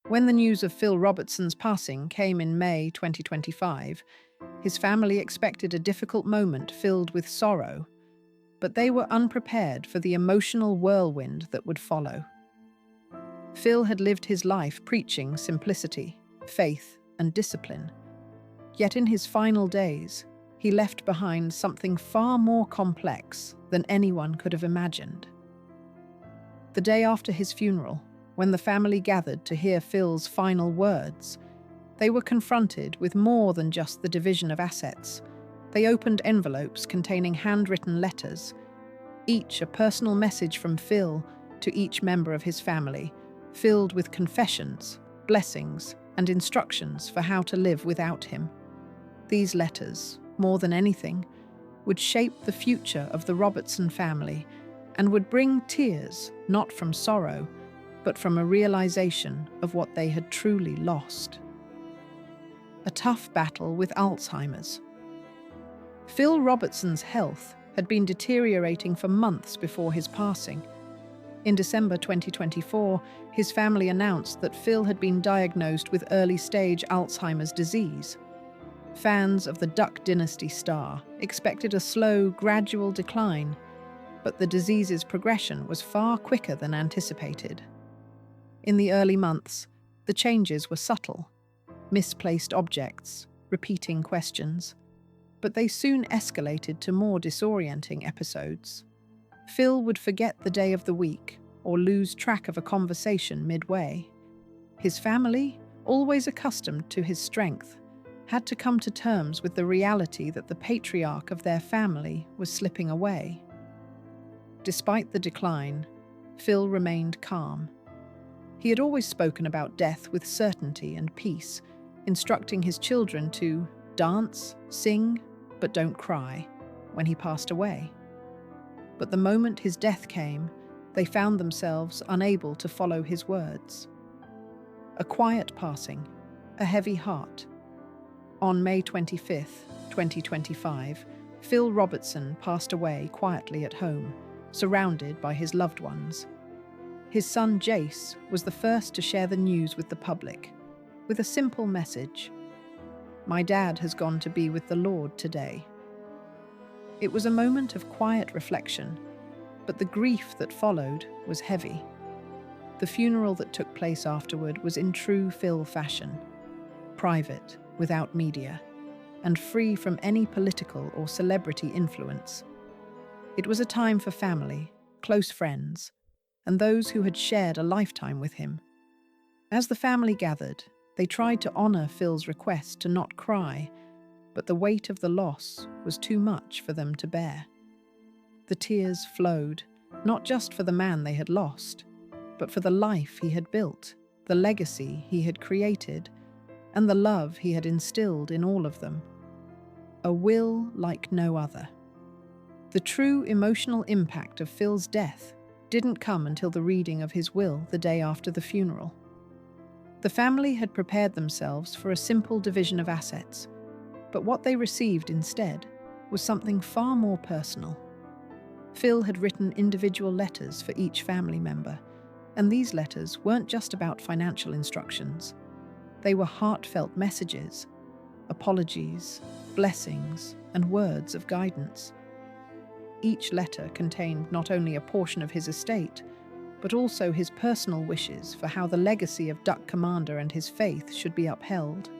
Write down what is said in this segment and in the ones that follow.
When the news of Phil Robertson's passing came in May 2025, his family expected a difficult moment filled with sorrow, but they were unprepared for the emotional whirlwind that would follow. Phil had lived his life preaching simplicity, faith, and discipline. Yet in his final days, he left behind something far more complex than anyone could have imagined. The day after his funeral, when the family gathered to hear Phil's final words, they were confronted with more than just the division of assets. They opened envelopes containing handwritten letters, each a personal message from Phil to each member of his family, filled with confessions, blessings, and instructions for how to live without him. These letters, more than anything, would shape the future of the Robertson family and would bring tears not from sorrow, but from a realization of what they had truly lost. A tough battle with Alzheimer's. Phil Robertson's health had been deteriorating for months before his passing. In December 2024, his family announced that Phil had been diagnosed with early-stage Alzheimer's disease. Fans of the Dynasty star expected a slow, gradual decline, but the disease's progression was far quicker than anticipated. In the early months, the changes were subtle: misplaced objects, repeating questions, but they soon escalated to more disorienting episodes. Phil would forget the day of the week or lose track of a conversation midway. His family, always accustomed to his strength, had to come to terms with the reality that the patriarch of their family was slipping away. Despite the decline, Phil remained calm. He had always spoken about death with certainty and peace, instructing his children to dance, sing, but don't cry when he passed away. But the moment his death came, they found themselves unable to follow his words. A quiet passing, a heavy heart. On May 25, 2025, Phil Robertson passed away quietly at home, surrounded by his loved ones. His son Jace was the first to share the news with the public, with a simple message: "My dad has gone to be with the Lord today." It was a moment of quiet reflection, but the grief that followed was heavy. The funeral that took place afterward was in true Phil fashion: private, without media, and free from any political or celebrity influence. It was a time for family, close friends, and those who had shared a lifetime with him. As the family gathered, they tried to honor Phil's request to not cry, but the weight of the loss was too much for them to bear. The tears flowed, not just for the man they had lost, but for the life he had built, the legacy he had created, and the love he had instilled in all of them. A will like no other. The true emotional impact of Phil's death didn't come until the reading of his will the day after the funeral. The family had prepared themselves for a simple division of assets, but what they received instead was something far more personal. Phil had written individual letters for each family member, and these letters weren't just about financial instructions. They were heartfelt messages, apologies, blessings, and words of guidance. Each letter contained not only a portion of his estate, but also his personal wishes for how the legacy of Duck Commander and his faith should be upheld.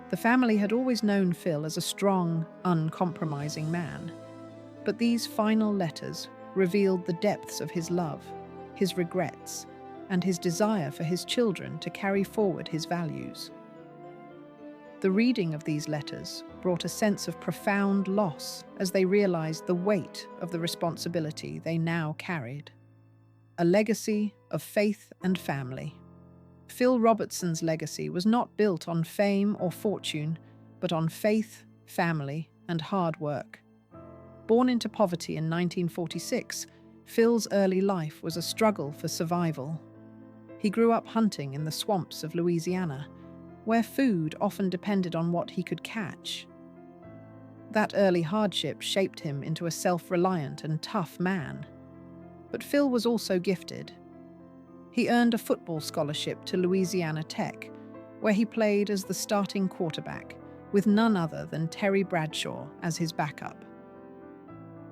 The family had always known Phil as a strong, uncompromising man, but these final letters revealed the depths of his love, his regrets, and his desire for his children to carry forward his values. The reading of these letters brought a sense of profound loss as they realized the weight of the responsibility they now carried. A legacy of faith and family. Phil Robertson's legacy was not built on fame or fortune, but on faith, family, and hard work. Born into poverty in 1946, Phil's early life was a struggle for survival. He grew up hunting in the swamps of Louisiana, where food often depended on what he could catch. That early hardship shaped him into a self-reliant and tough man. But Phil was also gifted. He earned a football scholarship to Louisiana Tech, where he played as the starting quarterback, with none other than Terry Bradshaw as his backup.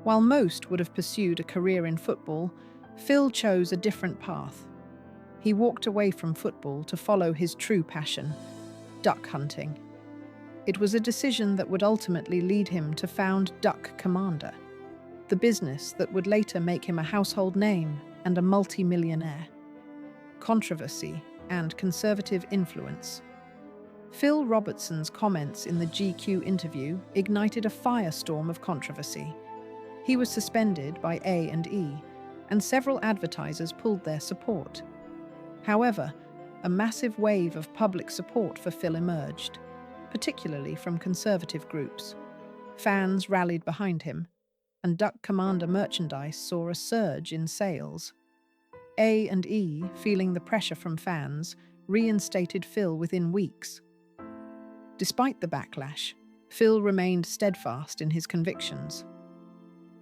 While most would have pursued a career in football, Phil chose a different path. He walked away from football to follow his true passion, duck hunting. It was a decision that would ultimately lead him to found Duck Commander, the business that would later make him a household name and a multi-millionaire. Controversy and conservative influence. Phil Robertson's comments in the GQ interview ignited a firestorm of controversy. He was suspended by A&E, and several advertisers pulled their support. However, a massive wave of public support for Phil emerged, particularly from conservative groups. Fans rallied behind him, and Duck Commander merchandise saw a surge in sales. A&E, feeling the pressure from fans, reinstated Phil within weeks. Despite the backlash, Phil remained steadfast in his convictions.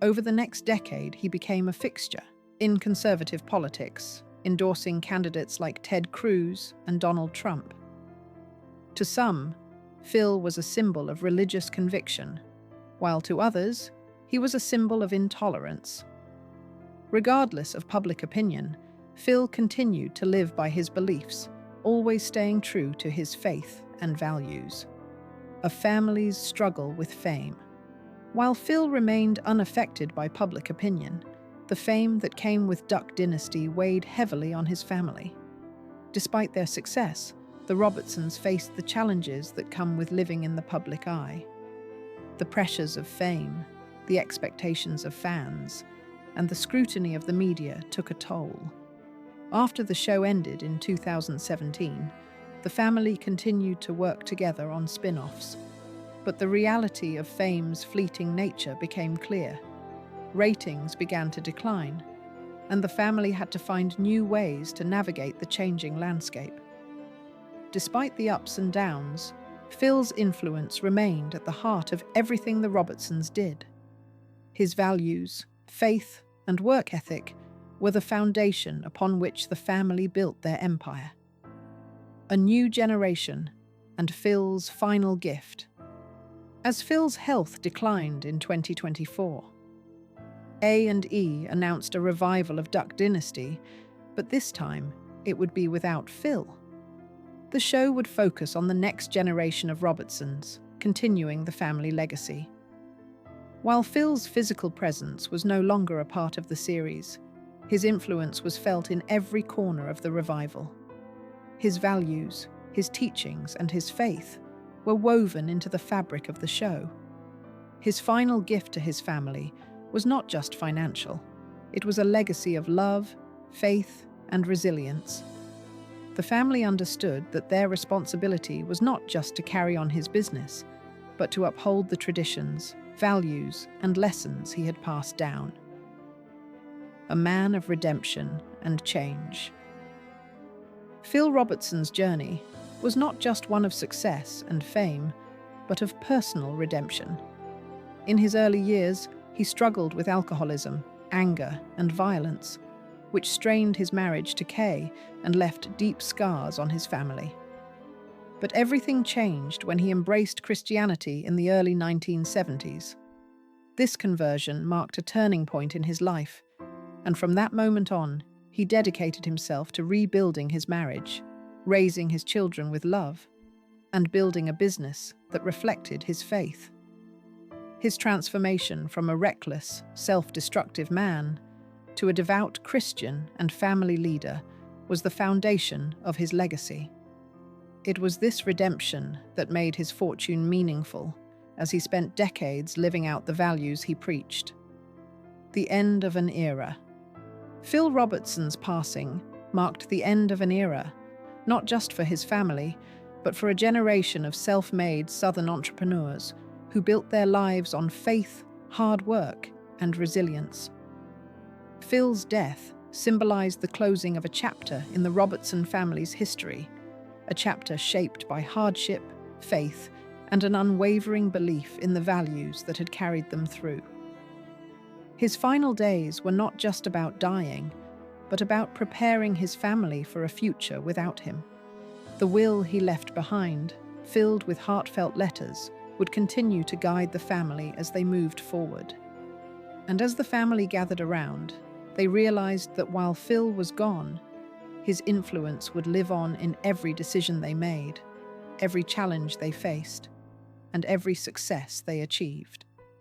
Over the next decade, he became a fixture in conservative politics, endorsing candidates like Ted Cruz and Donald Trump. To some, Phil was a symbol of religious conviction, while to others, he was a symbol of intolerance. Regardless of public opinion, Phil continued to live by his beliefs, always staying true to his faith and values. A family's struggle with fame. While Phil remained unaffected by public opinion, the fame that came with Duck Dynasty weighed heavily on his family. Despite their success, the Robertsons faced the challenges that come with living in the public eye. The pressures of fame, the expectations of fans, and the scrutiny of the media took a toll. After the show ended in 2017, the family continued to work together on spin-offs. But the reality of fame's fleeting nature became clear. Ratings began to decline, and the family had to find new ways to navigate the changing landscape. Despite the ups and downs, Phil's influence remained at the heart of everything the Robertsons did. His values, faith, and work ethic were the foundation upon which the family built their empire. A new generation, and Phil's final gift. As Phil's health declined in 2024, A&E announced a revival of Duck Dynasty, but this time it would be without Phil. The show would focus on the next generation of Robertsons, continuing the family legacy. While Phil's physical presence was no longer a part of the series, his influence was felt in every corner of the revival. His values, his teachings, and his faith were woven into the fabric of the show. His final gift to his family was not just financial. It was a legacy of love, faith, and resilience. The family understood that their responsibility was not just to carry on his business, but to uphold the traditions, values, and lessons he had passed down. A man of redemption and change. Phil Robertson's journey was not just one of success and fame, but of personal redemption. In his early years, he struggled with alcoholism, anger, and violence, which strained his marriage to Kay and left deep scars on his family. But everything changed when he embraced Christianity in the early 1970s. This conversion marked a turning point in his life, and from that moment on, he dedicated himself to rebuilding his marriage, raising his children with love, and building a business that reflected his faith. His transformation from a reckless, self-destructive man to a devout Christian and family leader was the foundation of his legacy. It was this redemption that made his fortune meaningful, as he spent decades living out the values he preached. The end of an era. Phil Robertson's passing marked the end of an era, not just for his family, but for a generation of self-made Southern entrepreneurs who built their lives on faith, hard work, and resilience. Phil's death symbolized the closing of a chapter in the Robertson family's history, a chapter shaped by hardship, faith, and an unwavering belief in the values that had carried them through. His final days were not just about dying, but about preparing his family for a future without him. The will he left behind, filled with heartfelt letters, would continue to guide the family as they moved forward. And as the family gathered around, they realized that while Phil was gone, his influence would live on in every decision they made, every challenge they faced, and every success they achieved.